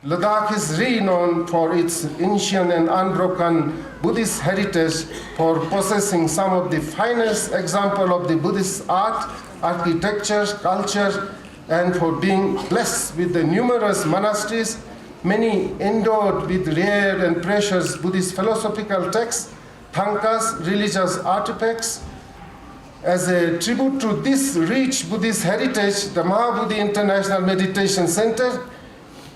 Ladakh is renowned for its ancient and unbroken Buddhist heritage, for possessing some of the finest examples of the Buddhist art, architecture, culture, and for being blessed with the numerous monasteries, many endowed with rare and precious Buddhist philosophical texts, thangkas, religious artifacts. As a tribute to this rich Buddhist heritage, the Mahabodhi International Meditation Center,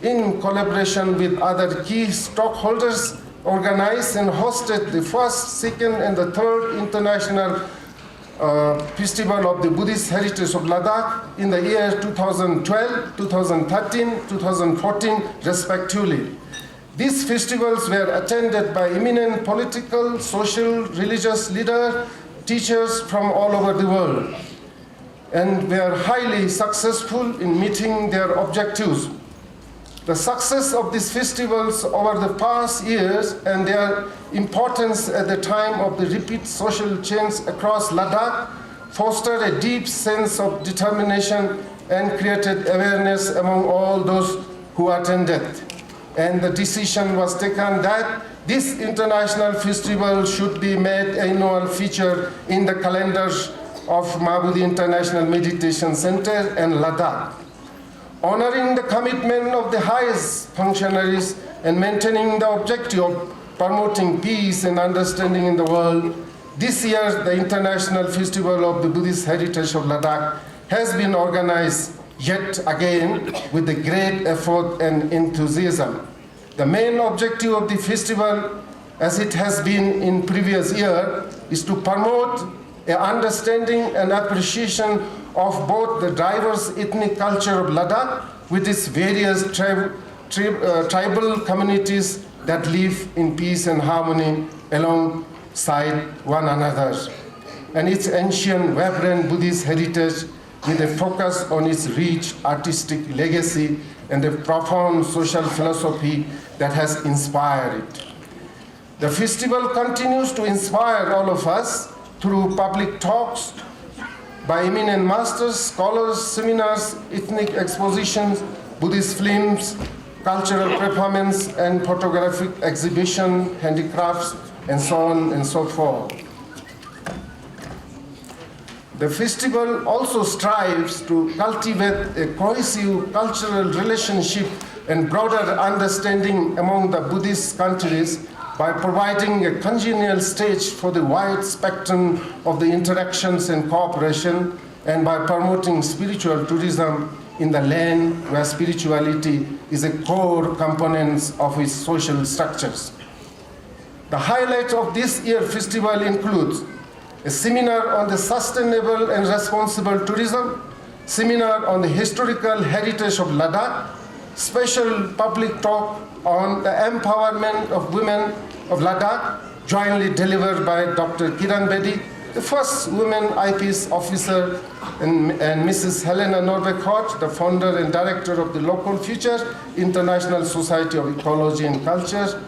in collaboration with other key stockholders, organized and hosted the first, second, and the third International Festival of the Buddhist Heritage of Ladakh in the year 2012, 2013, 2014, respectively. These festivals were attended by eminent political, social, religious leaders, teachers from all over the world, and were highly successful in meeting their objectives. The success of these festivals over the past years and their importance at the time of the rapid social change across Ladakh fostered a deep sense of determination and created awareness among all those who attended. And the decision was taken that this international festival should be made an annual feature in the calendars of Mahabodhi International Meditation Center and Ladakh. Honoring the commitment of the highest functionaries and maintaining the objective of promoting peace and understanding in the world, this year the International Festival of the Buddhist Heritage of Ladakh has been organized yet again with the great effort and enthusiasm. The main objective of the festival, as it has been in previous year, is to promote an understanding and appreciation of both the diverse ethnic culture of Ladakh with its various tribal communities that live in peace and harmony alongside one another, and its ancient, vibrant Buddhist heritage with a focus on its rich artistic legacy and the profound social philosophy that has inspired it. The festival continues to inspire all of us through public talks by eminent masters, scholars, seminars, ethnic expositions, Buddhist films, cultural performance, and photographic exhibition, handicrafts, and so on and so forth. The festival also strives to cultivate a cohesive cultural relationship and broader understanding among the Buddhist countries by providing a congenial stage for the wide spectrum of the interactions and cooperation, and by promoting spiritual tourism in the land where spirituality is a core component of its social structures. The highlight of this year's festival includes a seminar on the sustainable and responsible tourism, seminar on the historical heritage of Ladakh, special public talk on the empowerment of women of Ladakh, jointly delivered by Dr. Kiran Bedi, the first woman IPS officer, and Mrs. Helena Norbeck-Hort, the founder and director of the Local Future International Society of Ecology and Culture,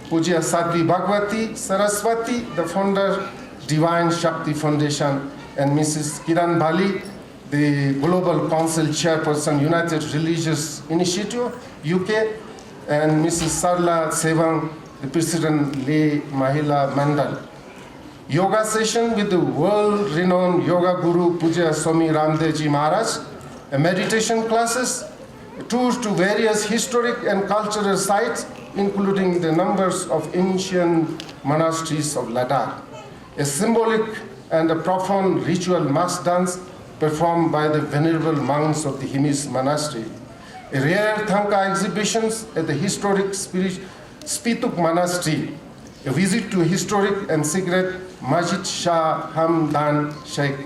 Pujya Sadhvi Bhagwati Saraswati, the founder, Divine Shakti Foundation, and Mrs. Kiran Bali, the Global Council Chairperson, United Religious Initiative, UK, and Mrs. Sarla Sevang, the President Lay Mahila Mandal. Yoga session with the world-renowned yoga guru Pujya Swami Ramdev Ji Maharaj, meditation classes, tours to various historic and cultural sites, including the numbers of ancient monasteries of Ladakh, a symbolic and a profound ritual mass dance performed by the venerable monks of the Himis Monastery, a rare Thangka exhibitions at the historic Spituk Monastery, a visit to historic and sacred Masjid Shah Hamdan Sheikh,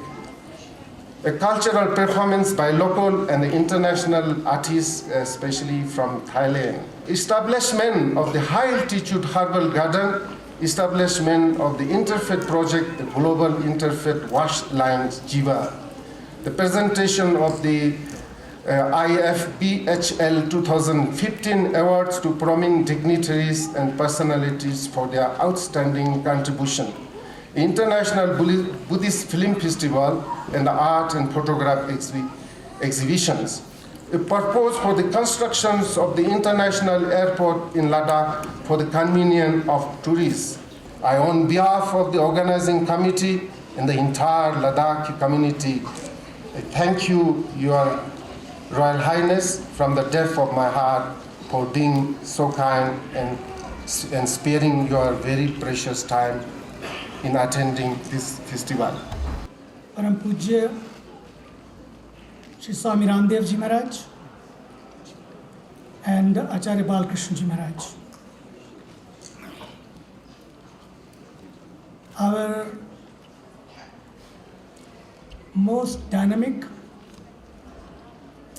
a cultural performance by local and international artists, especially from Thailand, establishment of the High Altitude Herbal Garden, establishment of the Interfaith Project, the Global Interfaith Wash Lines Jiva, the presentation of the IFBHL 2015 awards to prominent dignitaries and personalities for their outstanding contribution, International Buddhist Film Festival, and art and photograph exhibitions. a purpose for the constructions of the international airport in Ladakh for the convenience of tourists. I, on behalf of the organizing committee and the entire Ladakh community, I thank you, Your Royal Highness, from the depth of my heart for being so kind and sparing your very precious time in attending this festival. परम पूज्य श्री स्वामी रामदेव जी महाराज and Acharya Balkrishna ji Maharaj. Our most dynamic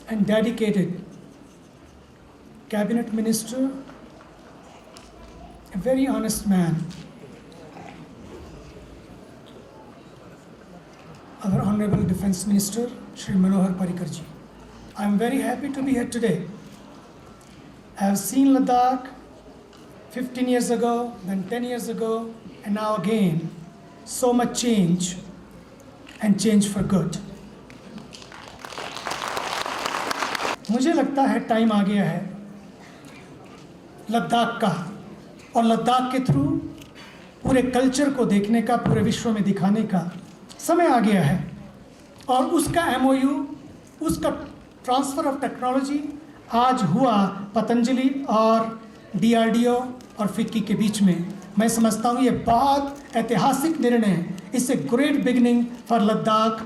and dedicated cabinet minister, a very honest man, our Honorable Defence Minister, Shri Manohar Parrikar ji. I am very happy to be here today. I have seen Ladakh 15 years ago, then 10 years ago, and now again. So much change, and change for good. मुझे लगता है time आ गया है लद्दाख का, और लद्दाख के through पूरे culture को देखने का, पूरे विश्व में दिखाने का समय आ गया है. और उसका MOU, उसका ट्रांसफ़र ऑफ टेक्नोलॉजी आज हुआ पतंजलि और DRDO और फिक्की के बीच में. मैं समझता हूँ ये बहुत ऐतिहासिक निर्णय है. It's a great beginning for Ladakh,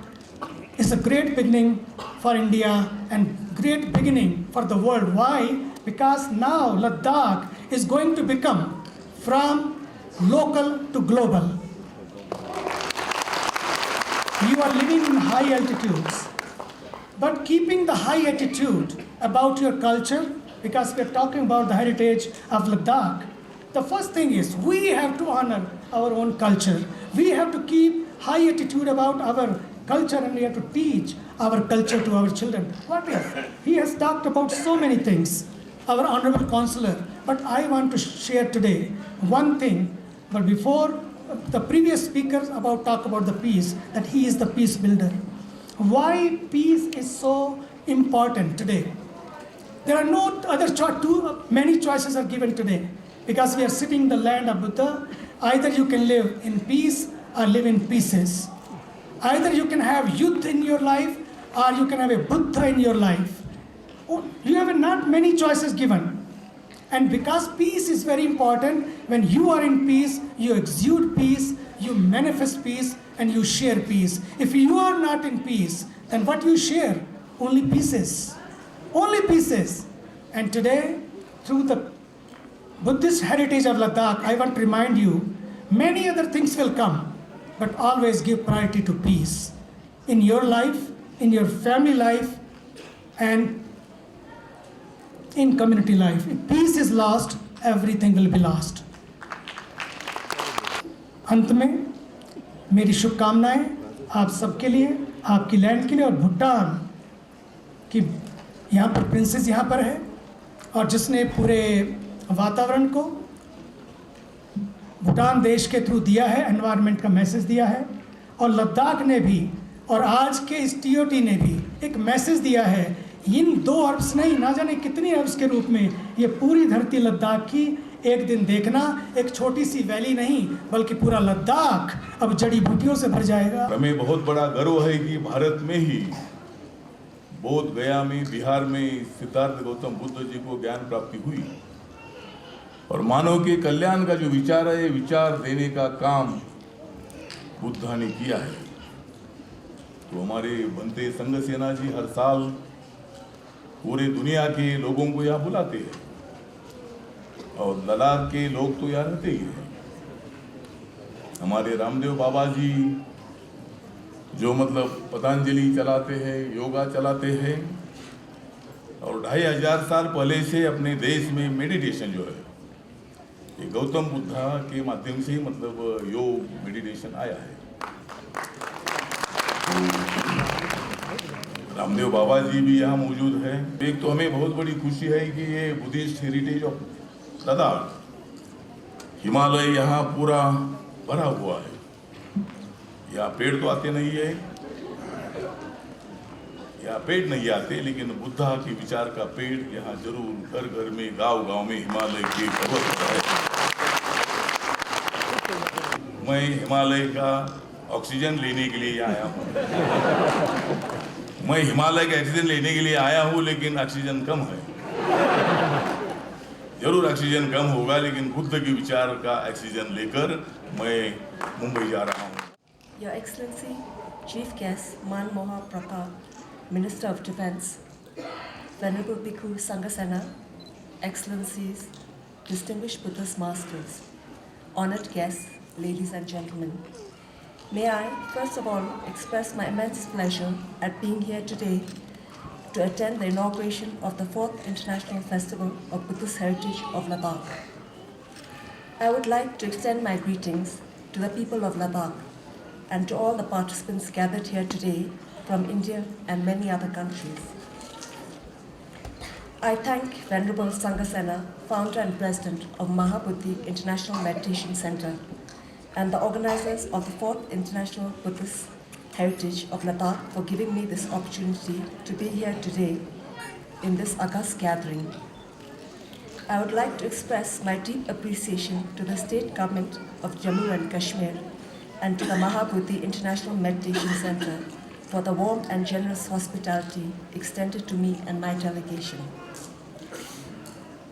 it's a great beginning for India and great beginning for the world. Why? Because now Ladakh is going to become from local to global. You are living in high altitudes, but keeping the high attitude about your culture, because we are talking about the heritage of Ladakh. The first thing is we have to honor our own culture. We have to keep high attitude about our culture, and we have to teach our culture to our children. What if? He has talked about so many things, our Honorable Councillor, but I want to share today one thing. But before the previous speakers talk about the peace, that he is the peace builder. Why peace is so important today? There are no other many choices are given today, because we are sitting in the land of Buddha. Either you can live in peace or live in pieces. Either you can have youth in your life, or you can have a Buddha in your life. You have not many choices given. And because peace is very important, when you are in peace, you exude peace, you manifest peace, and you share peace. If you are not in peace, then what you share? Only pieces. Only pieces. And today, through the Buddhist heritage of Ladakh, I want to remind you, many other things will come, but always give priority to peace in your life, in your family life, and in community life. If peace is lost, everything will be lost. अंत में मेरी शुभकामनाएं आप सबके लिए, आपकी land के लिए, और भूटान की यहाँ पर प्रिंसेस यहाँ पर है, और जिसने पूरे वातावरण को भूटान देश के थ्रू दिया है, एनवायरनमेंट का मैसेज दिया है. और लद्दाख ने भी, और आज के इस TOT ने भी एक मैसेज दिया है. इन 2 अरब्स नहीं, ना जाने कितनी अरब्स के रूप में ये पूरी धरती लद्दाख की एक दिन देखना. एक छोटी सी वैली नहीं, बल्कि पूरा लद्दाख अब जड़ी बूटियों से भर जाएगा. हमें बहुत बड़ा गर्व है कि भारत में ही बोध गया में, बिहार में सिद्धार्थ गौतम बुद्ध जी को ज्ञान प्राप्ति हुई. और मानव के कल्याण का जो विचार है, विचार देने का काम बुद्धा ने किया है. तो हमारे बनते संघ सेना जी हर साल पूरे दुनिया के लोगों को यहाँ बुलाते हैं, और लद्दाख के लोग तो यहाँ रहते ही हैं. हमारे रामदेव बाबा जी जो पतंजलि चलाते हैं, योगा चलाते हैं, और 2500 साल पहले से अपने देश में मेडिटेशन जो है, ये गौतम बुद्धा के माध्यम से योग मेडिटेशन आया है. रामदेव बाबा जी भी यहाँ मौजूद हैं. एक तो हमें बहुत बड़ी खुशी है कि ये Buddhist heritage of Ladakh, Himalaya यहाँ पूरा भरा हुआ है. यहाँ पेड़ तो आते नहीं है, यहाँ पेड़ नहीं आते, लेकिन बुद्धा के विचार का पेड़ यहाँ जरूर घर घर में, गांव गांव में हिमालय के पर्वत पर है। मैं हिमालय का ऑक्सीजन लेने के लिए आया हूँ। मैं हिमालय का ऑक्सीजन लेने के लिए आया हूँ, लेकिन ऑक्सीजन कम है। जरूर ऑक्सीजन कम होगा, लेकिन बुद्ध के विचार का ऑक्सीजन लेकर मैं मुंबई जा रहा हूँ। Your Excellency, Chief Guest Man Moha Prabha, Minister of Defence, Venerable Bhikkhu Sanghasena, Excellencies, distinguished Buddhist masters, honored guests, ladies and gentlemen. May I, first of all, express my immense pleasure at being here today to attend the inauguration of the 4th International Festival of Buddhist Heritage of Ladakh. I would like to extend my greetings to the people of Ladakh and to all the participants gathered here today from India and many other countries. I thank Venerable Sanghasena, founder and president of Mahabuddhi International Meditation Center, and the organizers of the 4th International Buddhist Heritage of Ladakh for giving me this opportunity to be here today in this august gathering. I would like to express my deep appreciation to the state government of Jammu and Kashmir and to the Mahabuddhi International Meditation Center for the warm and generous hospitality extended to me and my delegation.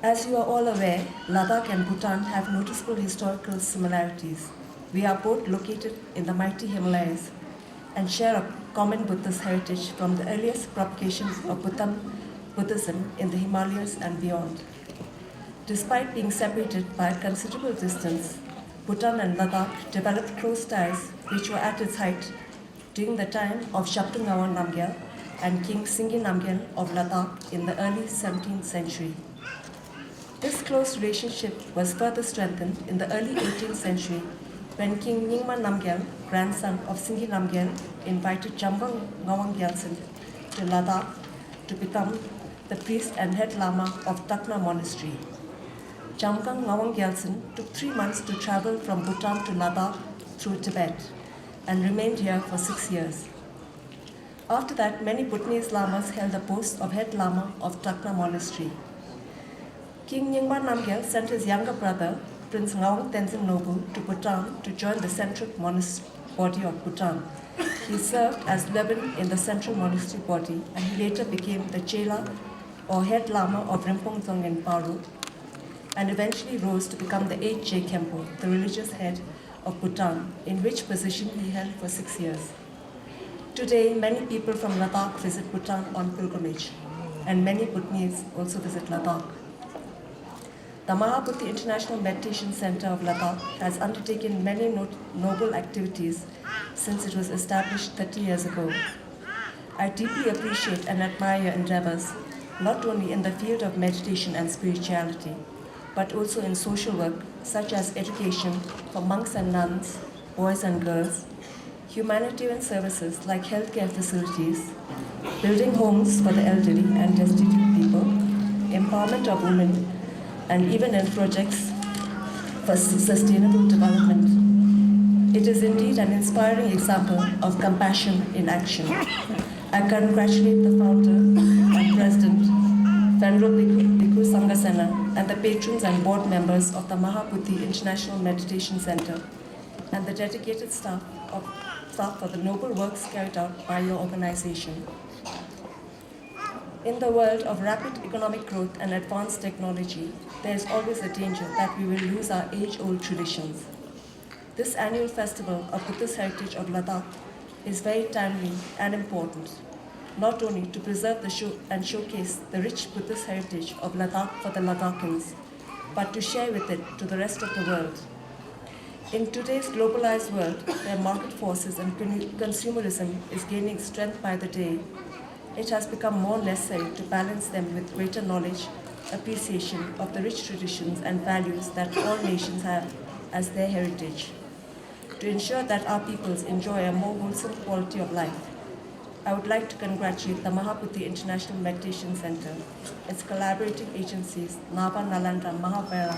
As you are all aware, Ladakh and Bhutan have noticeable historical similarities. We are both located in the mighty Himalayas and share a common Buddhist heritage from the earliest propagation of Buddhism in the Himalayas and beyond. Despite being separated by a considerable distance, Bhutan and Ladakh developed close ties which were at its height during the time of Shabdung Ngawang Namgyal and King Singye Namgyal of Ladakh in the early 17th century. This close relationship was further strengthened in the early 18th century when King Nyingma Namgyal, grandson of Singye Namgyal, invited Jamgang Ngawang Gyaltsen to Ladakh to become the priest and head lama of Takna Monastery. Jamgang Ngawang Gyaltsen took 3 months to travel from Bhutan to Ladakh through Tibet and remained here for 6 years. After that, many Bhutanese lamas held the post of head lama of Takna Monastery. King Nyingma Namgyal sent his younger brother, Prince Ngawang Tenzin Nobu, to Bhutan to join the central monastery body of Bhutan. He served as Leban in the central monastery body, and he later became the Chela or head lama of Rimpong Dzong in Paro, and eventually rose to become the 8th Je Khenpo, the religious head of Bhutan, in which position he held for 6 years. Today, many people from Ladakh visit Bhutan on pilgrimage, and many Bhutanese also visit Ladakh. The Mahabuddhi International Meditation Center of Ladakh has undertaken many noble activities since it was established 30 years ago. I deeply appreciate and admire your endeavors, not only in the field of meditation and spirituality, but also in social work such as education for monks and nuns, boys and girls, humanitarian services like healthcare facilities, building homes for the elderly and destitute people, empowerment of women, and even in projects for sustainable development. It is indeed an inspiring example of compassion in action. I congratulate the founder and president, Venerable Bhikkhu Sanghasena, and the patrons and board members of the Mahabuddhi International Meditation Center, and the dedicated staff for the noble works carried out by your organization. In the world of rapid economic growth and advanced technology, there is always a danger that we will lose our age-old traditions. This annual festival of Buddhist Heritage of Ladakh is very timely and important, not only to preserve and showcase the rich Buddhist heritage of Ladakh for the Ladakhans, but to share with it to the rest of the world. In today's globalized world, where market forces and consumerism is gaining strength by the day, it has become more necessary to balance them with greater knowledge, appreciation of the rich traditions and values that all nations have as their heritage. To ensure that our peoples enjoy a more wholesome quality of life, I would like to congratulate the Mahabuddhi International Meditation Center, its collaborating agencies, Nava Nalanda Mahavira,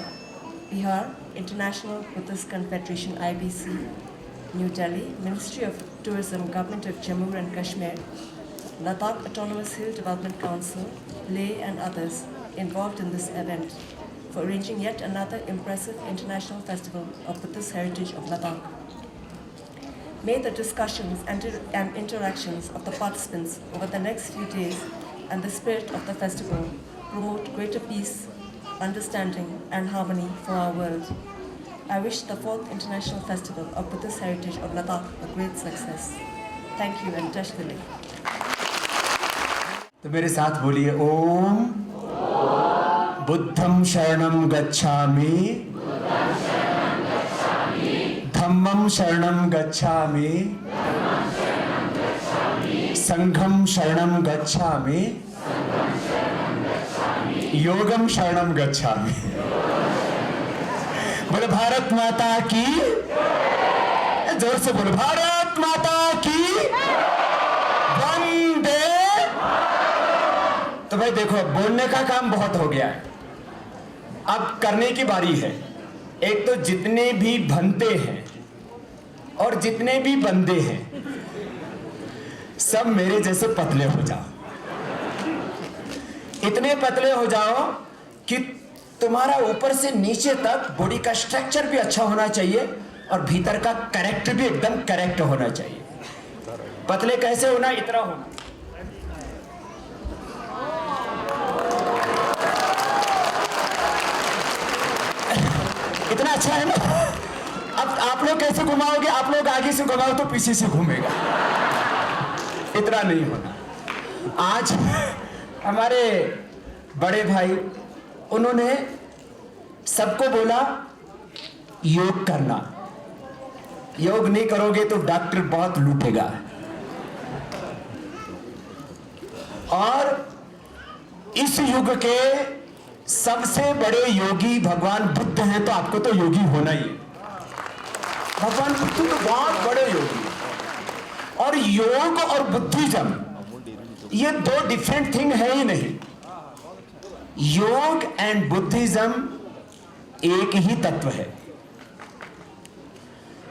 Bihar, International Buddhist Confederation IBC, New Delhi, Ministry of Tourism, Government of Jammu and Kashmir, Ladakh Autonomous Hill Development Council, Leh and others involved in this event for arranging yet another impressive international festival of Buddhist heritage of Ladakh. May the discussions and interactions of the participants over the next few days and the spirit of the festival promote greater peace, understanding and harmony for our world. I wish the 4th International Festival of Buddhist Heritage of Ladakh a great success. Thank you and Jash Dili. तो मेरे साथ बोलिए ओम बुद्धं शरणं गच्छामि धम्मं शरणं गच्छामि संघं शरणं गच्छामि योगं शरणं गच्छामि। बोलो भारत माता की, जोर से बोलो भारत माता की वंदे। तो भाई देखो, बोलने का काम बहुत हो गया है, अब करने की बारी है। एक तो जितने भी भंते हैं और जितने भी बंदे हैं सब मेरे जैसे पतले हो जाओ, इतने पतले हो जाओ कि तुम्हारा ऊपर से नीचे तक बॉडी का स्ट्रक्चर भी अच्छा होना चाहिए और भीतर का करेक्ट भी एकदम करेक्ट होना चाहिए। पतले कैसे होना? इतना होना। इतना अच्छा है ना। अब आप लोग कैसे घुमाओगे? आप लोग आगे से घुमाओ तो पीछे से घूमेगा, इतना नहीं होना। आज हमारे बड़े भाई उन्होंने सबको बोला योग करना, योग नहीं करोगे तो डॉक्टर बहुत लूटेगा। और इस युग के सबसे बड़े योगी भगवान बुद्ध हैं, तो आपको तो योगी होना ही है। भगवान बुद्ध तो बहुत बड़े योगी हैं। और योग और बुद्धिज्म ये दो डिफरेंट थिंग है ही नहीं। योग एंड बुद्धिज्म एक ही तत्व है।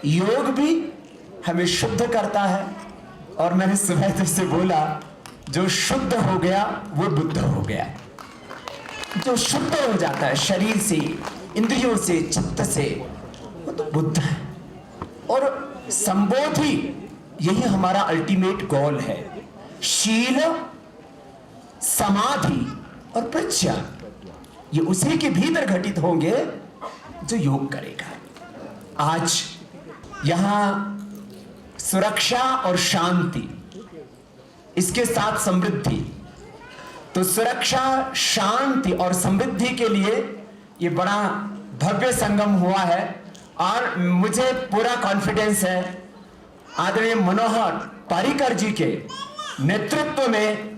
योग भी हमें शुद्ध करता है, और मैंने सुबह तुझसे बोला जो शुद्ध हो गया वो बुद्ध हो गया। जो शुद्ध हो जाता है शरीर से, इंद्रियों से, चित्त से, वो तो बुद्ध है। और संबोधि यही हमारा अल्टीमेट गोल है। शील, समाधि और प्रज्ञा ये उसी के भीतर घटित होंगे जो योग करेगा। आज यहां सुरक्षा और शांति, इसके साथ समृद्धि, तो सुरक्षा, शांति और समृद्धि के लिए ये बड़ा भव्य संगम हुआ है। और मुझे पूरा कॉन्फिडेंस है आदरणीय मनोहर पर्रिकर जी के नेतृत्व में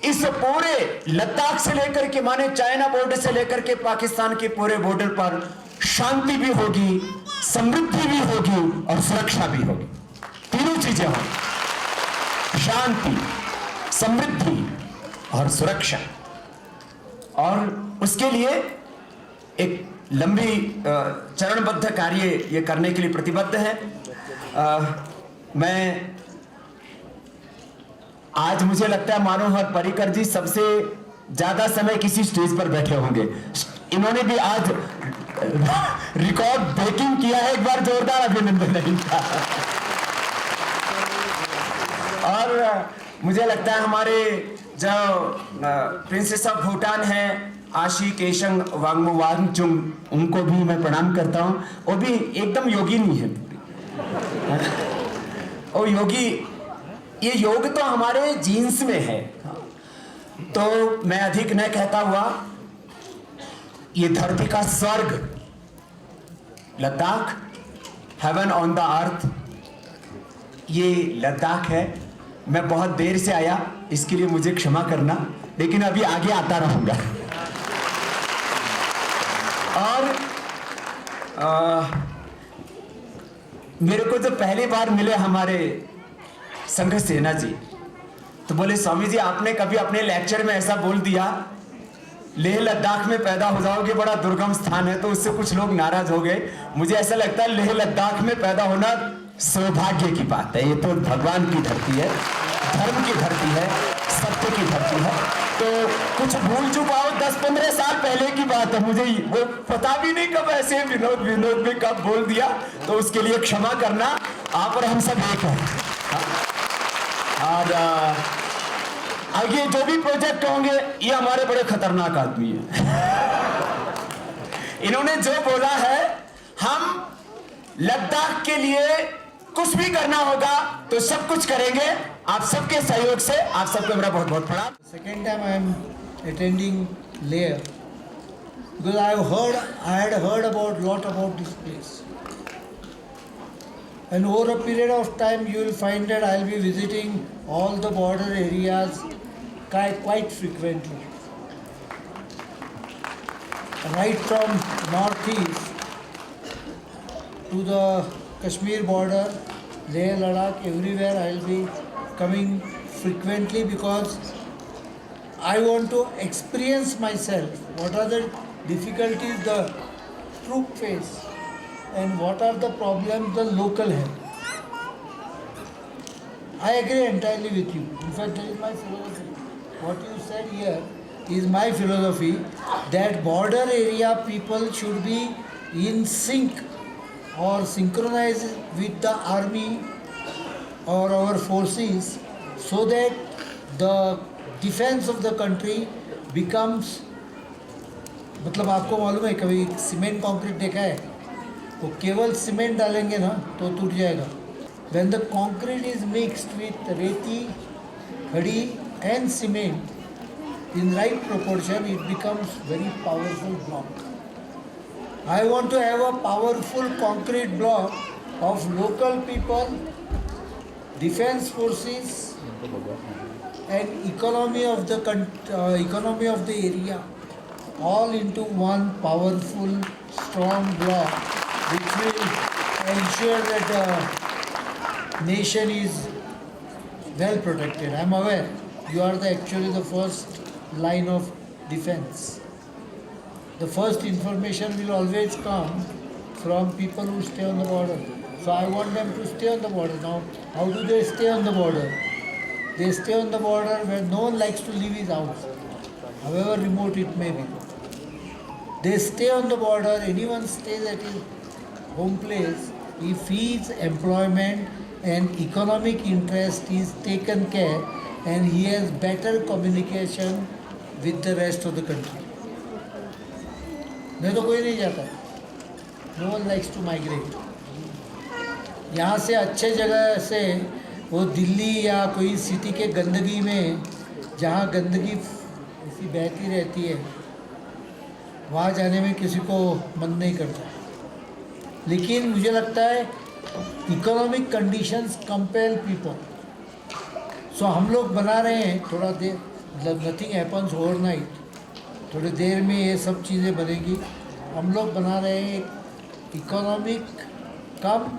इस पूरे लद्दाख से लेकर के माने चाइना बॉर्डर से लेकर के पाकिस्तान के पूरे बॉर्डर पर शांति भी होगी, समृद्धि भी होगी और सुरक्षा भी होगी। तीनों चीजें होंगी, शांति, समृद्धि और सुरक्षा। और उसके लिए एक लंबी चरणबद्ध कार्य ये करने के लिए प्रतिबद्ध है। मैं आज मुझे लगता है मनोहर पर्रिकर जी सबसे ज्यादा समय किसी स्टेज पर बैठे होंगे। इन्होंने भी आज रिकॉर्ड ब्रेकिंग किया है, एक बार जोरदार अभिनंदन इनका। और मुझे लगता है हमारे जो प्रिंसेस ऑफ भूटान है आशी केशंग वांगमो वांगचुंग, उनको भी मैं प्रणाम करता हूं। वो भी एकदम योगी नहीं है, वो योगी, ये योग तो हमारे जीन्स में है। तो मैं अधिक न कहता हुआ, ये धरती का स्वर्ग Ladakh, heaven on the earth, ये लद्दाख है। मैं बहुत देर से आया, इसके लिए मुझे क्षमा करना, लेकिन अभी आगे आता रहूंगा। और मेरे को जब पहली बार मिले हमारे संघ सेना जी, तो बोले स्वामी जी आपने कभी अपने लेक्चर में ऐसा बोल दिया लेह लद्दाख में पैदा हो जाओगे, बड़ा दुर्गम स्थान है, तो उससे कुछ लोग नाराज हो गए। मुझे ऐसा लगता है लेह लद्दाख में पैदा होना सौभाग्य की बात है, ये तो भगवान की धरती है। धर्म की धरती है, सत्य की धरती है। तो कुछ भूल चूक आओ, 10-15 साल पहले की बात है, मुझे वो पता भी नहीं कब ऐसे विनोद में कब बोल दिया, तो उसके लिए क्षमा करना। आप और हम सब एक हैं। और आगे जो भी प्रोजेक्ट होंगे, ये हमारे बड़े खतरनाक आदमी हैं। इन्होंने जो बोला है, हम लद्दाख के लिए कुछ भी करना होगा तो सब कुछ करेंगे, आप सबके सहयोग से। आप सबको मेरा बहुत बहुत प्रणाम। Second time I am attending Leh because I had heard lot about this place, and over a period of time you will find that I will be visiting all the border areas quite frequently, right from northeast to the Kashmir border, Leh, Ladakh, everywhere I will be coming frequently because I want to experience myself what are the difficulties the troop face and what are the problems the local have. I agree entirely with you. In fact, that is my philosophy. What you said here is my philosophy, that border area people should be in sync or synchronized with the army or our forces so that the defence of the country becomes, मतलब आपको मालूम है कभी cement concrete देखा है, वो केवल cement डालेंगे ना तो टूट जाएगा। When the concrete is mixed with रेती, खड़ी and cement in right proportion, it becomes very powerful block. I want to have a powerful concrete block of local people, defence forces and economy of the area, all into one powerful, strong block, which will ensure that the nation is well protected. I am aware you are actually the first line of defense. The first information will always come from people who stay on the border. So I want them to stay on the border. Now, how do they stay on the border? They stay on the border where no one likes to leave his house, however remote it may be. They stay on the border, anyone stays at his home place, if his employment and economic interest is taken care and he has better communication with the rest of the country. नहीं तो कोई नहीं जाता, no one likes to migrate. यहाँ से अच्छे जगह से वो दिल्ली या कोई सिटी के गंदगी में, जहाँ गंदगी ऐसी बहती रहती है, वहाँ जाने में किसी को मन नहीं करता। लेकिन मुझे लगता है इकोनॉमिक कंडीशंस कंपेल पीपल। सो हम लोग बना रहे हैं थोड़ा देर, मतलब नथिंग हैपन्स ओवरनाइट, थोड़ी देर में ये सब चीज़ें बनेगी। हम लोग बना रहे हैं economic come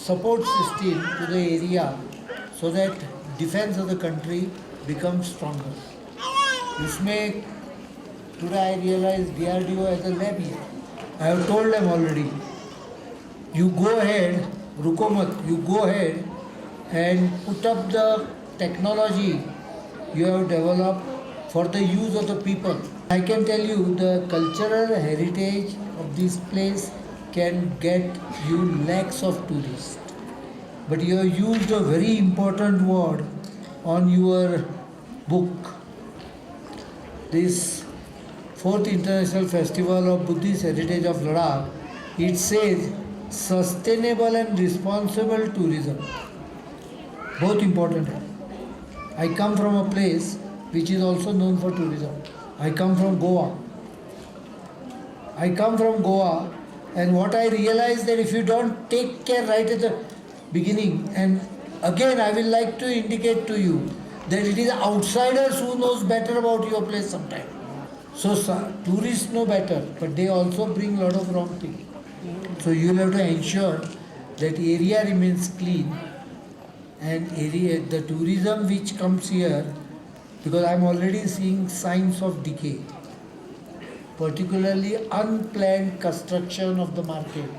support system to the area so that defense of the country becomes stronger. इसमें today I realized DRDO has a lab here. I have told them already. You go ahead, रुको मत, you go ahead and put up the technology you have developed for the use of the people. I can tell you the cultural heritage of this place can get you lakhs of tourists. But you have used a very important word on your book. This 4th International Festival of Buddhist Heritage of Ladakh, it says sustainable and responsible tourism. Both important. I come from a place which is also known for tourism. I come from Goa. And what I realized that if you don't take care right at the beginning, and again I will like to indicate to you that it is outsiders who knows better about your place sometimes. So tourists know better, but they also bring a lot of wrong things. So you will have to ensure that area remains clean, and the tourism which comes here, because I am already seeing signs of decay, particularly unplanned construction of the market.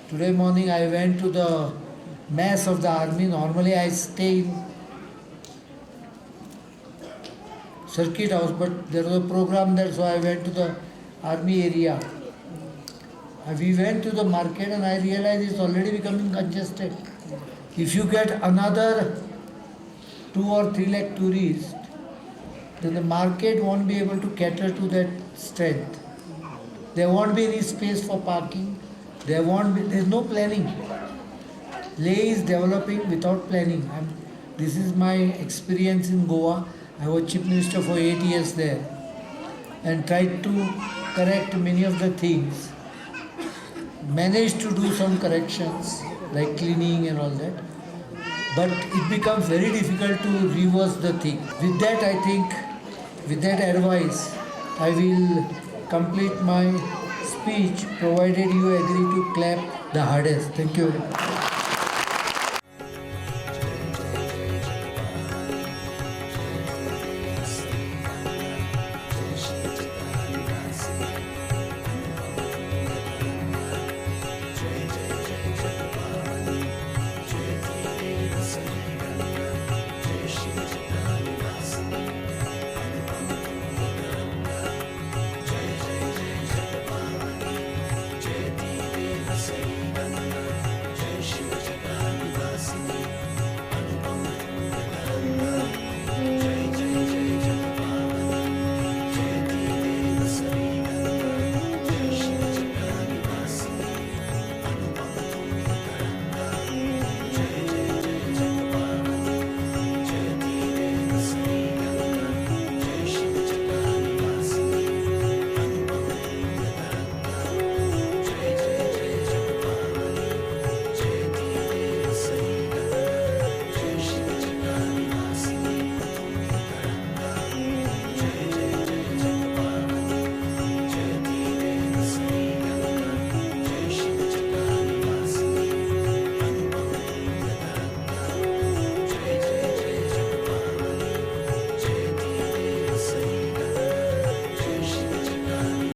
Today morning I went to the mass of the army. Normally I stay in circuit house, but there was a program there, so I went to the army area. We went to the market and I realized it's already becoming congested. If you get another 2 or 3 lakh tourists, then the market won't be able to cater to that strength. There won't be any space for parking. There's no planning. Leh is developing without planning. This is my experience in Goa. I was chief minister for 8 years there and tried to correct many of the things. Managed to do some corrections like cleaning and all that. But it becomes very difficult to reverse the thing. With that, I think, with that advice, I will complete my speech provided you agree to clap the hardest. Thank you very much.